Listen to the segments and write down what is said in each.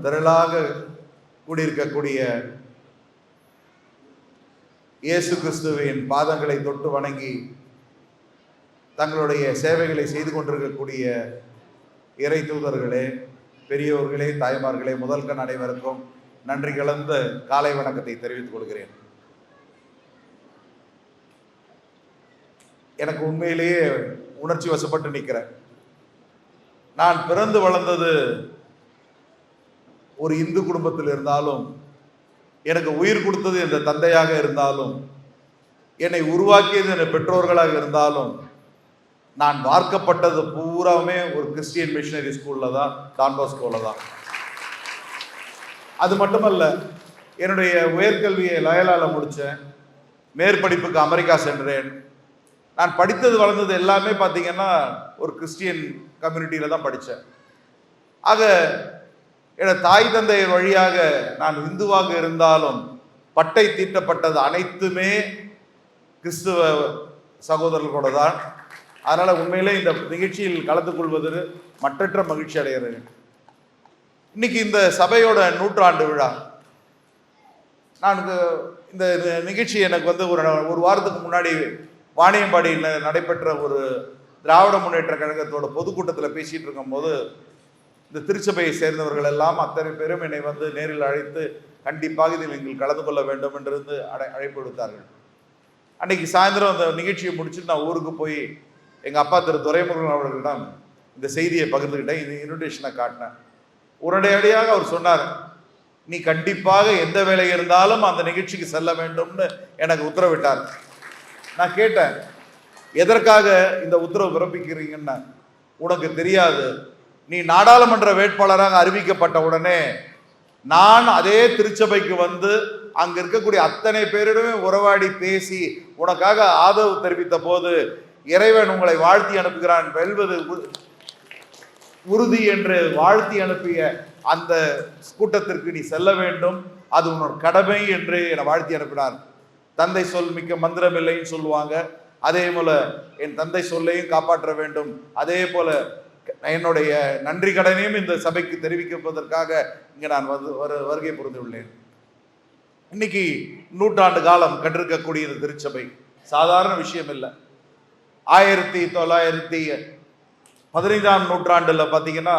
திரளாக கூடியிருக்கக்கூடிய இயேசு கிறிஸ்துவின் பாதங்களை தொட்டு வணங்கி தங்களுடைய சேவைகளை செய்து கொண்டிருக்கக்கூடிய இறை தூதர்களே, பெரியோர்களே, தாய்மார்களே, முதல்கண் அனைவருக்கும் நன்றி கலந்த காலை வணக்கத்தை தெரிவித்துக் கொள்கிறேன். எனக்கு உண்மையிலேயே உணர்ச்சி வசப்பட்டு நிற்கிறேன். நான் பிறந்து வளர்ந்தது ஒரு இந்து குடும்பத்தில் இருந்தாலும், எனக்கு உயிர் கொடுத்தது என்ற தந்தையாக இருந்தாலும், என்னை உருவாக்கியது என்ற பெற்றோர்களாக இருந்தாலும், நான் வார்க்கப்பட்டது பூராமே ஒரு கிறிஸ்டியன் மிஷனரி ஸ்கூல்ல தான், டான் பாஸ்கோல தான். அது மட்டுமல்ல, என்னுடைய உயர்கல்வியை லயோலால முடித்தேன். மேற்படிப்புக்கு அமெரிக்கா சென்றேன். நான் படித்தது வளர்ந்தது எல்லாமே பார்த்தீங்கன்னா ஒரு கிறிஸ்டியன் கம்யூனிட்டியில தான் படித்தேன். ஆக என் தாய் தந்தை வழியாக நான் இந்துவாக இருந்தாலும் பட்டை தீட்டப்பட்டது அனைத்துமே கிறிஸ்துவ சகோதரர்களோட தான். அதனால உண்மையிலே இந்த நிகழ்ச்சியில் கலந்து கொள்வது மற்றற்ற மகிழ்ச்சி அடைகிறேன். இன்னைக்கு இந்த சபையோட 100ஆண்டு விழா. நான் இந்த நிகழ்ச்சி எனக்கு ஒரு வாரத்துக்கு முன்னாடி வாணியம்பாடியில் நடைபெற்ற ஒரு திராவிட முன்னேற்ற கழகத்தோட பொதுக்கூட்டத்தில் பேசிட்டு இருக்கும்போது இந்த திருச்சபையை சேர்ந்தவர்கள் எல்லாம் அத்தனை பேரும் என்னை நேரில் அழைத்து கண்டிப்பாக இதில் நீங்கள் கலந்து கொள்ள வேண்டும் என்று அழைப்பு விடுத்தார்கள். அன்னைக்கு சாயந்தரம் அந்த நிகழ்ச்சியை முடிச்சுட்டு நான் ஊருக்கு போய் எங்கள் அப்பா திரு துரைமுருகன் அவர்களிடம் இந்த செய்தியை பகிர்ந்துக்கிட்டேன். இந்த இன்விடேஷனை காட்டினேன். உடனடியாக அவர் சொன்னார், நீ கண்டிப்பாக எந்த வேலை இருந்தாலும் அந்த நிகழ்ச்சிக்கு செல்ல வேண்டும்னு எனக்கு உத்தரவிட்டார். நான் கேட்டேன், எதற்காக இந்த உத்தரவு பிறப்பிக்கிறீங்கன்னா, உனக்கு தெரியாது, நீ நாடாளுமன்ற வேட்பாளராக அறிவிக்கப்பட்ட உடனே நான் அதே திருச்சபைக்கு அங்க இருக்கக்கூடிய அத்தனை பேரிடமே உறவாடி பேசி உனக்காக ஆதரவு தெரிவித்த போது இறைவன் உங்களை வாழ்த்தி அனுப்புகிறான், வெல்வது உறுதி என்று வாழ்த்தி அனுப்பிய அந்த கூட்டத்திற்கு நீ செல்ல வேண்டும், அது உன்னோட கடமை என்று என்னை வாழ்த்தி அனுப்பினார். தந்தை சொல் மிக்க மந்திரம் இல்லைன்னு சொல்லுவாங்க. அதே போல என் தந்தை சொல்லையும் காப்பாற்ற வேண்டும். அதே போல என்னுடைய நன்றி கடனையும் இந்த சபைக்கு தெரிவிப்பதற்காக இங்க நான் வருகை புரிந்துள்ளேன். இன்னைக்கு 100ஆண்டு காலம் கண்டிருக்கக்கூடிய இந்த திருச்சபை சாதாரண விஷயம் இல்லை. 1915ஆம் நூற்றாண்டுல பார்த்தீங்கன்னா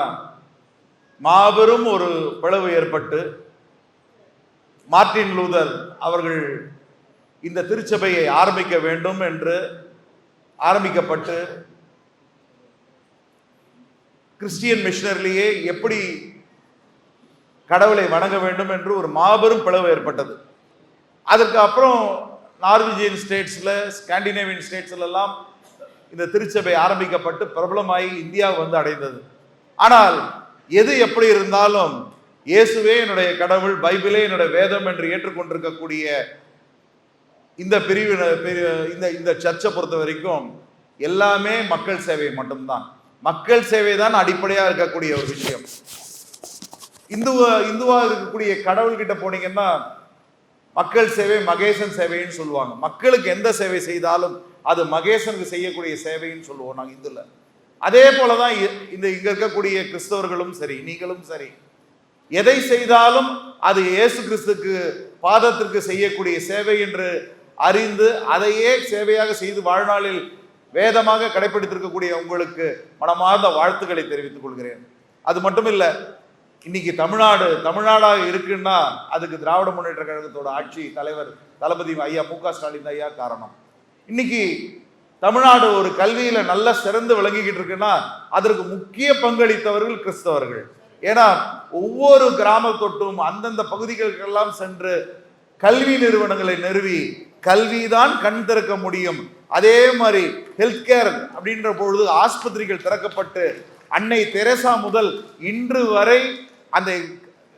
மாபெரும் ஒரு பிளவு ஏற்பட்டு மார்ட்டின் லூதர் அவர்கள் இந்த திருச்சபையை ஆரம்பிக்க வேண்டும் என்று ஆரம்பிக்கப்பட்டு கிறிஸ்டியன் மிஷனரிலேயே எப்படி கடவுளை வணங்க வேண்டும் என்று ஒரு மாபெரும் பிளவு ஏற்பட்டது. அதற்கு அப்புறம் நார்வீஜியன் ஸ்டேட்ஸ்ல, ஸ்காண்டினேவியன் ஸ்டேட்ஸ்ல எல்லாம் இந்த திருச்சபை ஆரம்பிக்கப்பட்டு பிரபலமாகி இந்தியா அடைந்தது. ஆனால் எது எப்படி இருந்தாலும் இயேசுவே என்னுடைய கடவுள், பைபிளே என்னுடைய வேதம் என்று ஏற்றுக்கொண்டிருக்கக்கூடிய இந்த இந்த சர்ச்சை பொறுத்த வரைக்கும் எல்லாமே மக்கள் சேவை மட்டும்தான். மக்கள் சேவை தான் அடிப்படையா இருக்கக்கூடிய ஒரு விஷயம். இந்துவா இருக்கக்கூடிய கடவுள் கிட்ட போனீங்கன்னா மக்கள் சேவை மகேசன் சேவைன்னு சொல்லுவாங்க. மக்களுக்கு எந்த சேவை செய்தாலும் அது மகேசனுக்கு செய்யக்கூடிய சேவைன்னு சொல்லுவோம் நாங்கள் இந்துல. அதே போலதான் இங்க இருக்கக்கூடிய கிறிஸ்தவர்களும் சரி, நீங்களும் சரி, எதை செய்தாலும் அது இயேசு கிறிஸ்துக்கு பாதத்திற்கு செய்யக்கூடிய சேவை என்று அறிந்து அதையே சேவையாக செய்து வாழ்நாளில் வேதமாக கடைபிடித்திருக்கக்கூடிய உங்களுக்கு மனமார்ந்த வாழ்த்துக்களை தெரிவித்துக் கொள்கிறேன். அது மட்டும் இல்ல, இன்னைக்கு தமிழ்நாடாக இருக்குன்னா அதுக்கு திராவிட முன்னேற்ற கழகத்தோட ஆட்சி தலைவர் தளபதி ஐயா மு க ஸ்டாலின் ஐயா காரணம். இன்னைக்கு தமிழ்நாடு ஒரு கல்வியில நல்ல சிறந்து விளங்கிக்கிட்டு இருக்குன்னா அதற்கு முக்கிய பங்களித்தவர்கள் கிறிஸ்தவர்கள். ஏன்னா ஒவ்வொரு கிராம தொட்டும் அந்தந்த பகுதிகளுக்கெல்லாம் சென்று கல்வி நிறுவனங்களை நிறுவி கல்விதான் கண் திறக்க முடியும். அதே மாதிரி ஹெல்த் கேர் அப்படின்ற பொழுது ஆஸ்பத்திரிகள் திறக்கப்பட்டு அன்னை தெரசா முதல் இன்று வரை அந்த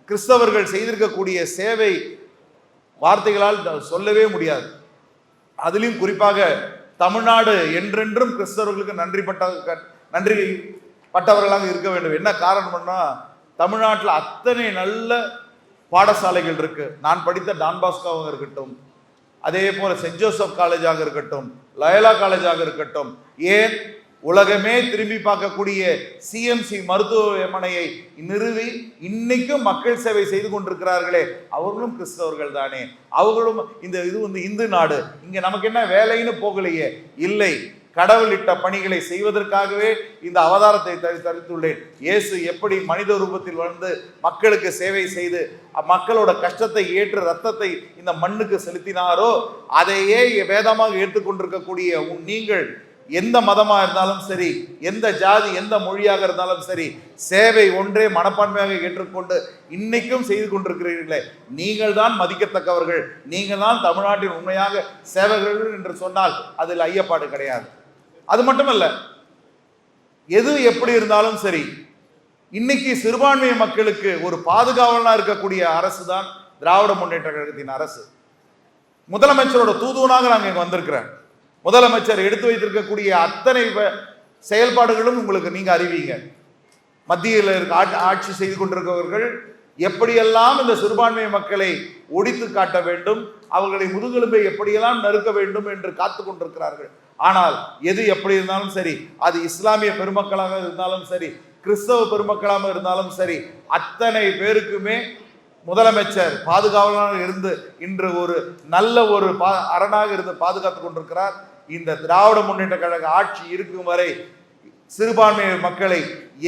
கிறிஸ்தவர்கள் செய்திருக்கக்கூடிய சேவை வார்த்தைகளால் சொல்லவே முடியாது. அதிலும் குறிப்பாக தமிழ்நாடு என்றென்றும் கிறிஸ்தவர்களுக்கு நன்றி பட்டவர்களாக இருக்க வேண்டும். என்ன காரணம்னா, தமிழ்நாட்டில் அத்தனை நல்ல பாடசாலைகள் இருக்கு. நான் படித்த டான் பாஸ்கோவாக இருக்கட்டும், அதே போல சென்ட் ஜோசப் காலேஜாக இருக்கட்டும், லயோலா காலேஜாக இருக்கட்டும், ஏன் உலகமே திரும்பி பார்க்கக்கூடிய சிஎம்சி மருத்துவமனையை நிறுவி இன்னைக்கும் மக்கள் சேவை செய்து கொண்டிருக்கிறார்களே, அவர்களும் கிறிஸ்தவர்கள் தானே. அவர்களும் இது இந்து நாடு, இங்க நமக்கு என்ன வேலைன்னு போகலையே. இல்லை, கடவுள் இட்ட பணிகளை செய்வதற்காகவே இந்த அவதாரத்தை தரித்துள்ளேன். இயேசு எப்படி மனித ரூபத்தில் வந்து மக்களுக்கு சேவை செய்து மக்களோட கஷ்டத்தை ஏற்று ரத்தத்தை இந்த மண்ணுக்கு செலுத்தினாரோ, அதையே வேதமாக ஏற்றுக்கொண்டிருக்கக்கூடிய நீங்கள் எந்த மதமாக இருந்தாலும் சரி, எந்த ஜாதி எந்த மொழியாக இருந்தாலும் சரி, சேவை ஒன்றே மனப்பான்மையாக ஏற்றுக்கொண்டு இன்னைக்கும் செய்து கொண்டிருக்கிறீர்களே, நீங்கள் தான் மதிக்கத்தக்கவர்கள். நீங்கள் தான் தமிழ்நாட்டின் உண்மையாக சேவகர்கள் என்று சொன்னால் அதில் ஐயப்பாடு கிடையாது. அது மட்டுமல்ல, எது எப்படி இருந்தாலும் சரி, இன்னைக்கு சிறுபான்மை மக்களுக்கு ஒரு பாதுகாவலனா இருக்கக்கூடிய அரசு தான் திராவிட முன்னேற்ற கழகத்தின் அரசு. முதலமைச்சரோட தூதுவனாக நாங்கள் இங்க வந்திருக்கிறேன். முதலமைச்சர் எடுத்து வைத்திருக்கக்கூடிய அத்தனை செயல்பாடுகளும் உங்களுக்கு நீங்க அறிவீங்க. மத்தியில் ஆட்சி செய்து கொண்டிருக்கிறவர்கள் எப்படியெல்லாம் இந்த சிறுபான்மை மக்களை ஒடித்து காட்ட வேண்டும், அவர்களை முதுகெலும்பை எப்படியெல்லாம் நறுக்க வேண்டும் என்று காத்து கொண்டிருக்கிறார்கள். ஆனால் எது எப்படி இருந்தாலும் சரி, அது இஸ்லாமிய பெருமக்களாக இருந்தாலும் சரி, கிறிஸ்தவ பெருமக்களாக இருந்தாலும் சரி, அத்தனை பேருக்குமே முதலமைச்சர் பாதுகாவலனாக இருந்து இன்று ஒரு நல்ல ஒரு அரணாக இருந்து பாதுகாத்துக் கொண்டிருக்கிறார். இந்த திராவிட முன்னேற்ற கழக ஆட்சி இருக்கும் வரை சிறுபான்மை மக்களை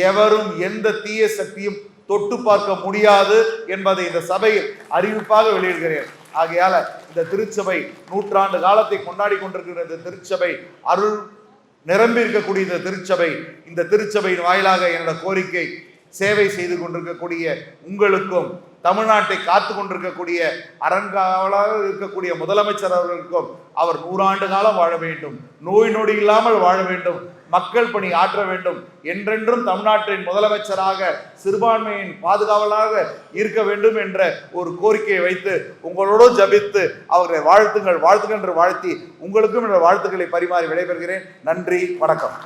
எவரும் எந்த தீய சக்தியும் தொட்டு பார்க்க முடியாது என்பதை இந்த சபையில் அறிவிப்பாக வெளியிடுகிறேன். ஆகையால இந்த திருச்சபை நூற்றாண்டு காலத்தை கொண்டாடி கொண்டிருக்கிற இந்த திருச்சபை, அருள் நிரம்பி இருக்கக்கூடிய இந்த திருச்சபையின் வாயிலாக என்னோட கோரிக்கை, சேவை செய்து கொண்டிருக்கக்கூடிய உங்களுக்கும், தமிழ்நாட்டை காத்து கொண்டிருக்கக்கூடிய அரண்காவலாக இருக்கக்கூடிய முதலமைச்சர் அவர்களுக்கும், அவர் 100 ஆண்டு காலம் வாழ வேண்டும், நோய் நொடி இல்லாமல் வாழ வேண்டும், மக்கள் பணி ஆற்ற வேண்டும், என்றென்றும் தமிழ்நாட்டின் முதலமைச்சராக சிறுபான்மையின் பாதுகாவலாக இருக்க வேண்டும் என்ற ஒரு கோரிக்கையை வைத்து உங்களோடு ஜபித்து அவர்களை வாழ்த்துங்கள் என்று வாழ்த்தி உங்களுக்கும் என்ற வாழ்த்துக்களை பரிமாறி விடைபெறுகிறேன். நன்றி, வணக்கம்.